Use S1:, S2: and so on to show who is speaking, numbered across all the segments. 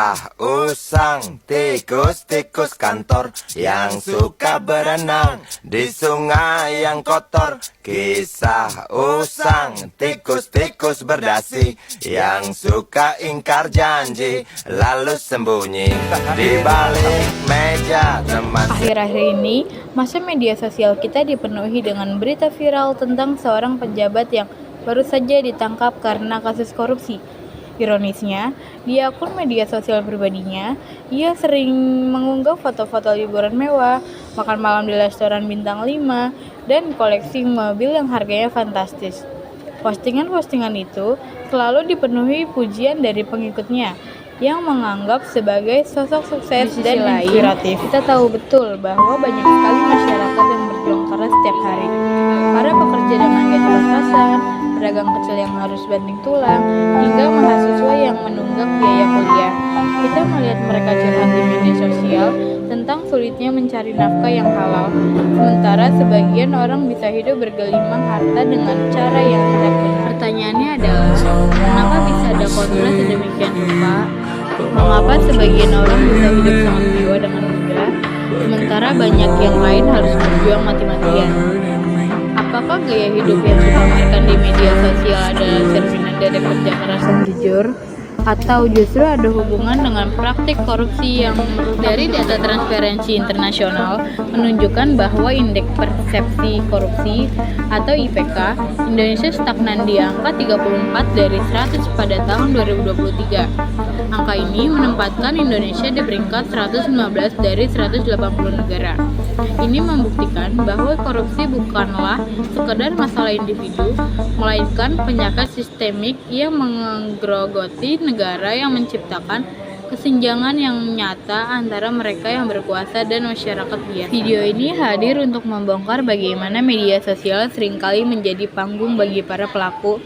S1: Kisah usang tikus-tikus kantor yang suka berenang di sungai yang kotor. Kisah usang tikus-tikus berdasi yang suka ingkar janji lalu sembunyi di balik meja teman.
S2: Akhir-akhir ini, masa media sosial kita dipenuhi dengan berita viral tentang seorang pejabat yang baru saja ditangkap karena kasus korupsi. Ironisnya, di akun media sosial pribadinya, ia sering mengunggah foto-foto liburan mewah, makan malam di restoran bintang 5, dan koleksi mobil yang harganya fantastis. Postingan-postingan itu selalu dipenuhi pujian dari pengikutnya, yang menganggap sebagai sosok sukses dan inspiratif. Kita tahu betul bahwa banyak sekali masyarakat yang berjuang keras setiap hari. Para pekerja dengan gaji pas-pasan, pedagang kecil yang harus banting tulang, hingga mahasiswa yang menunggak biaya kuliah. Kita melihat mereka curhat di media sosial tentang sulitnya mencari nafkah yang halal, sementara sebagian orang bisa hidup bergelimang harta dengan cara yang tidak benar. Pertanyaannya adalah, mengapa bisa ada kontras sedemikian rupa? Mengapa sebagian orang bisa hidup sangat mewah dengan mudah, sementara banyak yang lain harus berjuang mati-matian? Apakah gaya hidup yang dipamerkan di media sosial adalah cerminan dari kerja keras yang jujur? Atau justru ada hubungan dengan praktik korupsi yang dari data Transparency International menunjukkan bahwa indeks persepsi korupsi atau IPK Indonesia stagnan di angka 34 dari 100 pada tahun 2023. Angka ini menempatkan Indonesia di peringkat 115 dari 180 negara. Ini membuktikan bahwa korupsi bukanlah sekedar masalah individu, melainkan penyakit sistemik yang menggerogoti negara yang menciptakan kesenjangan yang nyata antara mereka yang berkuasa dan masyarakat biasa. Video ini hadir untuk membongkar bagaimana media sosial seringkali menjadi panggung bagi para pelaku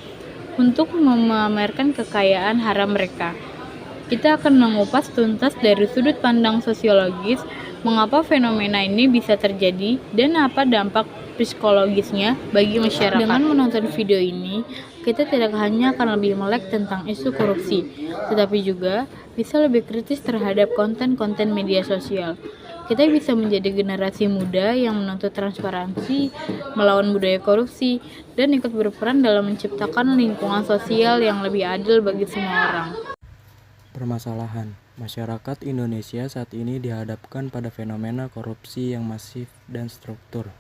S2: untuk memamerkan kekayaan haram mereka. Kita akan mengupas tuntas dari sudut pandang sosiologis mengapa fenomena ini bisa terjadi dan apa dampak psikologisnya bagi masyarakat. Dengan menonton video ini, kita tidak hanya akan lebih melek tentang isu korupsi, tetapi juga bisa lebih kritis terhadap konten-konten media sosial. Kita bisa menjadi generasi muda yang menuntut transparansi, melawan budaya korupsi, dan ikut berperan dalam menciptakan lingkungan sosial yang lebih adil bagi semua orang.
S3: Permasalahan masyarakat Indonesia saat ini dihadapkan pada fenomena korupsi yang masif dan struktur.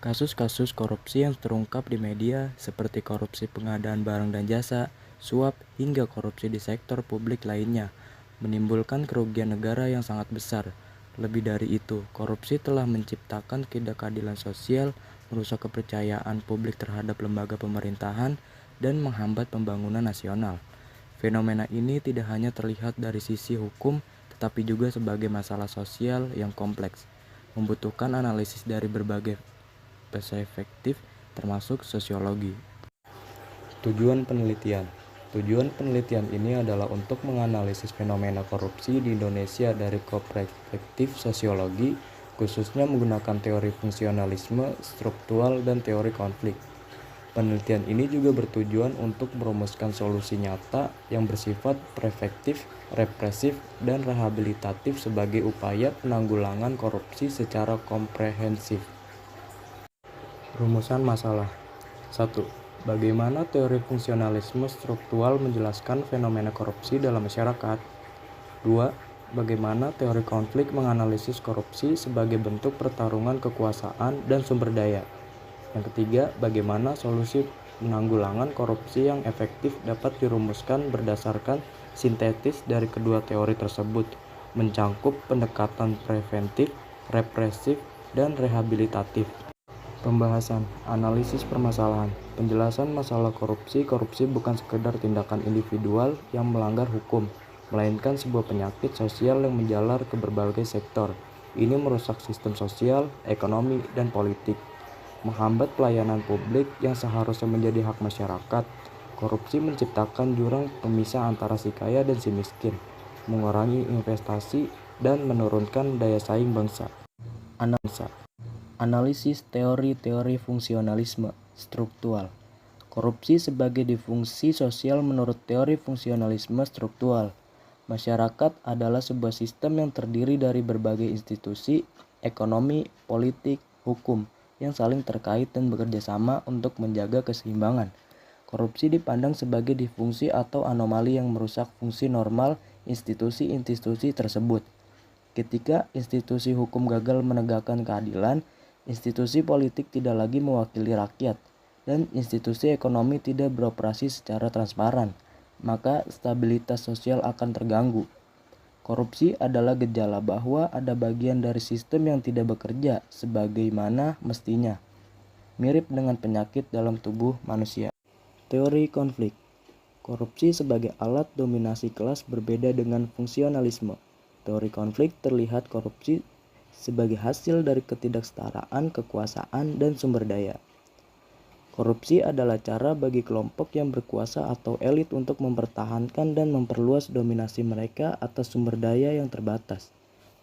S3: Kasus-kasus korupsi yang terungkap di media seperti korupsi pengadaan barang dan jasa, suap, hingga korupsi di sektor publik lainnya menimbulkan kerugian negara yang sangat besar. Lebih dari itu, korupsi telah menciptakan ketidakadilan sosial, merusak kepercayaan publik terhadap lembaga pemerintahan, dan menghambat pembangunan nasional. Fenomena ini tidak hanya terlihat dari sisi hukum, tetapi juga sebagai masalah sosial yang kompleks, membutuhkan analisis dari berbagai perspektif, termasuk sosiologi. Tujuan penelitian ini adalah untuk menganalisis fenomena korupsi di Indonesia dari perspektif sosiologi, khususnya menggunakan teori fungsionalisme, struktural, dan teori konflik. Penelitian ini juga bertujuan untuk merumuskan solusi nyata yang bersifat preventif, represif, dan rehabilitatif sebagai upaya penanggulangan korupsi secara komprehensif. Rumusan masalah. 1. Bagaimana teori fungsionalisme struktural menjelaskan fenomena korupsi dalam masyarakat? 2. Bagaimana teori konflik menganalisis korupsi sebagai bentuk pertarungan kekuasaan dan sumber daya? Yang ketiga, bagaimana solusi penanggulangan korupsi yang efektif dapat dirumuskan berdasarkan sintetis dari kedua teori tersebut, mencangkup pendekatan preventif, represif, dan rehabilitatif. Pembahasan, analisis permasalahan, penjelasan masalah korupsi. Korupsi bukan sekedar tindakan individual yang melanggar hukum, melainkan sebuah penyakit sosial yang menjalar ke berbagai sektor. Ini merusak sistem sosial, ekonomi, dan politik, menghambat pelayanan publik yang seharusnya menjadi hak masyarakat. Korupsi menciptakan jurang pemisah antara si kaya dan si miskin, mengurangi investasi, dan menurunkan daya saing bangsa. Analisis teori-teori fungsionalisme struktural. Korupsi sebagai disfungsi sosial menurut teori fungsionalisme struktural. Masyarakat adalah sebuah sistem yang terdiri dari berbagai institusi, ekonomi, politik, hukum, yang saling terkait dan bekerja sama untuk menjaga keseimbangan. Korupsi dipandang sebagai disfungsi atau anomali yang merusak fungsi normal institusi-institusi tersebut. Ketika institusi hukum gagal menegakkan keadilan, institusi politik tidak lagi mewakili rakyat, dan institusi ekonomi tidak beroperasi secara transparan, maka stabilitas sosial akan terganggu. Korupsi adalah gejala bahwa ada bagian dari sistem yang tidak bekerja sebagaimana mestinya, mirip dengan penyakit dalam tubuh manusia. Teori konflik. Korupsi sebagai alat dominasi kelas berbeda dengan fungsionalisme. Teori konflik terlihat korupsi sebagai hasil dari ketidaksetaraan kekuasaan dan sumber daya. Korupsi adalah cara bagi kelompok yang berkuasa atau elit untuk mempertahankan dan memperluas dominasi mereka atas sumber daya yang terbatas.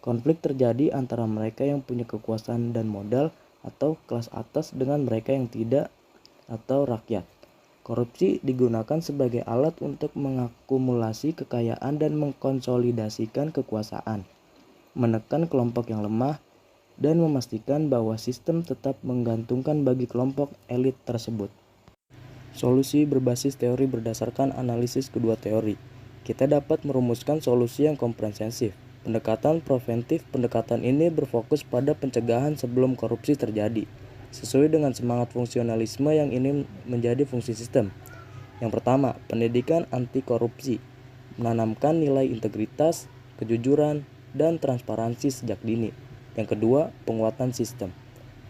S3: Konflik terjadi antara mereka yang punya kekuasaan dan modal atau kelas atas dengan mereka yang tidak atau rakyat. Korupsi digunakan sebagai alat untuk mengakumulasi kekayaan dan mengkonsolidasikan kekuasaan, menekan kelompok yang lemah, dan memastikan bahwa sistem tetap menggantungkan bagi kelompok elit tersebut. Solusi berbasis teori berdasarkan analisis kedua teori. Kita dapat merumuskan solusi yang komprehensif. Pendekatan preventif. Pendekatan ini berfokus pada pencegahan sebelum korupsi terjadi, sesuai dengan semangat fungsionalisme yang ini menjadi fungsi sistem. Yang pertama, pendidikan anti korupsi, menanamkan nilai integritas, kejujuran, dan transparansi sejak dini. Yang kedua, penguatan sistem,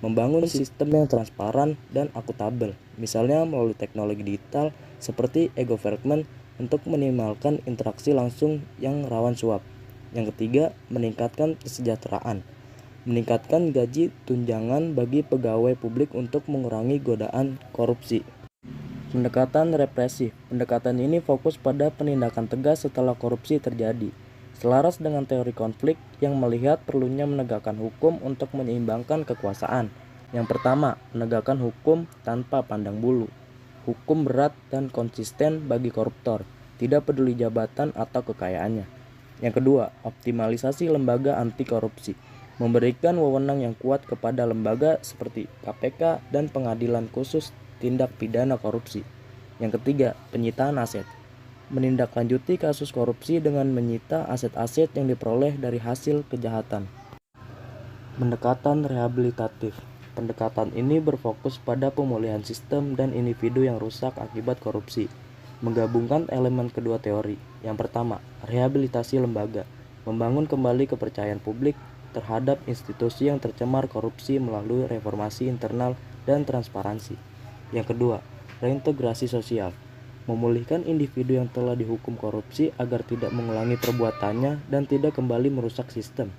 S3: membangun sistem yang transparan dan akuntabel, misalnya melalui teknologi digital seperti e-government untuk meminimalkan interaksi langsung yang rawan suap. Yang ketiga, meningkatkan kesejahteraan, meningkatkan gaji tunjangan bagi pegawai publik untuk mengurangi godaan korupsi. Pendekatan represif. Pendekatan ini fokus pada penindakan tegas setelah korupsi terjadi, selaras dengan teori konflik yang melihat perlunya menegakkan hukum untuk menyeimbangkan kekuasaan. Yang pertama, menegakkan hukum tanpa pandang bulu. Hukum berat dan konsisten bagi koruptor, tidak peduli jabatan atau kekayaannya. Yang kedua, optimalisasi lembaga anti korupsi, memberikan wewenang yang kuat kepada lembaga seperti KPK dan Pengadilan Khusus Tindak Pidana Korupsi. Yang ketiga, penyitaan aset, menindaklanjuti kasus korupsi dengan menyita aset-aset yang diperoleh dari hasil kejahatan. Pendekatan rehabilitatif. Pendekatan ini berfokus pada pemulihan sistem dan individu yang rusak akibat korupsi, menggabungkan elemen kedua teori. Yang pertama, rehabilitasi lembaga, membangun kembali kepercayaan publik terhadap institusi yang tercemar korupsi melalui reformasi internal dan transparansi. Yang kedua, reintegrasi sosial, memulihkan individu yang telah dihukum korupsi agar tidak mengulangi perbuatannya dan tidak kembali merusak sistem.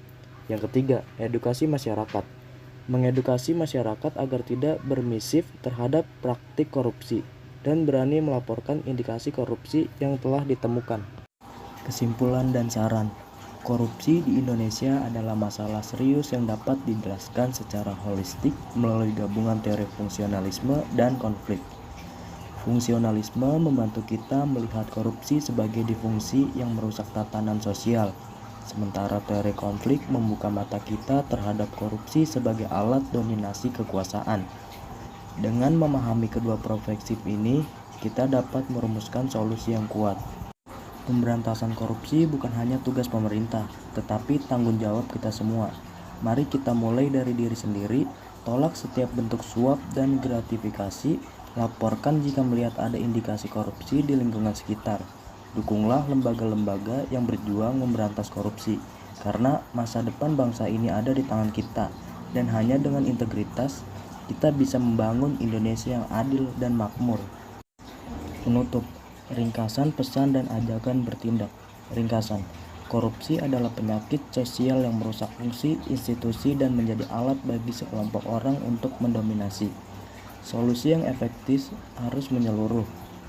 S3: Yang ketiga, edukasi masyarakat, mengedukasi masyarakat agar tidak bermisif terhadap praktik korupsi dan berani melaporkan indikasi korupsi yang telah ditemukan. Kesimpulan dan saran. Korupsi di Indonesia adalah masalah serius yang dapat dijelaskan secara holistik melalui gabungan teori fungsionalisme dan konflik. Fungsionalisme membantu kita melihat korupsi sebagai disfungsi yang merusak tatanan sosial, sementara teori konflik membuka mata kita terhadap korupsi sebagai alat dominasi kekuasaan. Dengan memahami kedua perspektif ini, kita dapat merumuskan solusi yang kuat. Pemberantasan korupsi bukan hanya tugas pemerintah, tetapi tanggung jawab kita semua. Mari kita mulai dari diri sendiri, tolak setiap bentuk suap dan gratifikasi, laporkan jika melihat ada indikasi korupsi di lingkungan sekitar. Dukunglah lembaga-lembaga yang berjuang memberantas korupsi, karena masa depan bangsa ini ada di tangan kita, dan hanya dengan integritas, kita bisa membangun Indonesia yang adil dan makmur. Penutup, ringkasan pesan dan ajakan bertindak. Ringkasan, korupsi adalah penyakit sosial yang merusak fungsi institusi dan menjadi alat bagi sekelompok orang untuk mendominasi. Solusi yang efektif harus menyeluruh,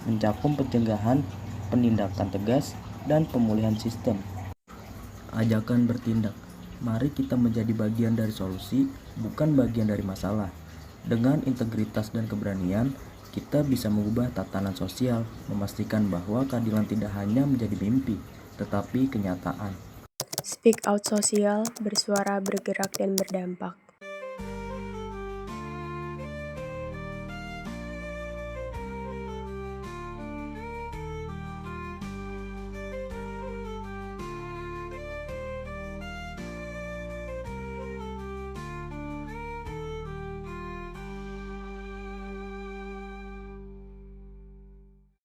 S3: mencakup pencegahan, penindakan tegas, dan pemulihan sistem. Ajakan bertindak. Mari kita menjadi bagian dari solusi, bukan bagian dari masalah. Dengan integritas dan keberanian, kita bisa mengubah tatanan sosial, memastikan bahwa keadilan tidak hanya menjadi mimpi, tetapi kenyataan.
S4: Speak Out Sosial, bersuara, bergerak, dan berdampak.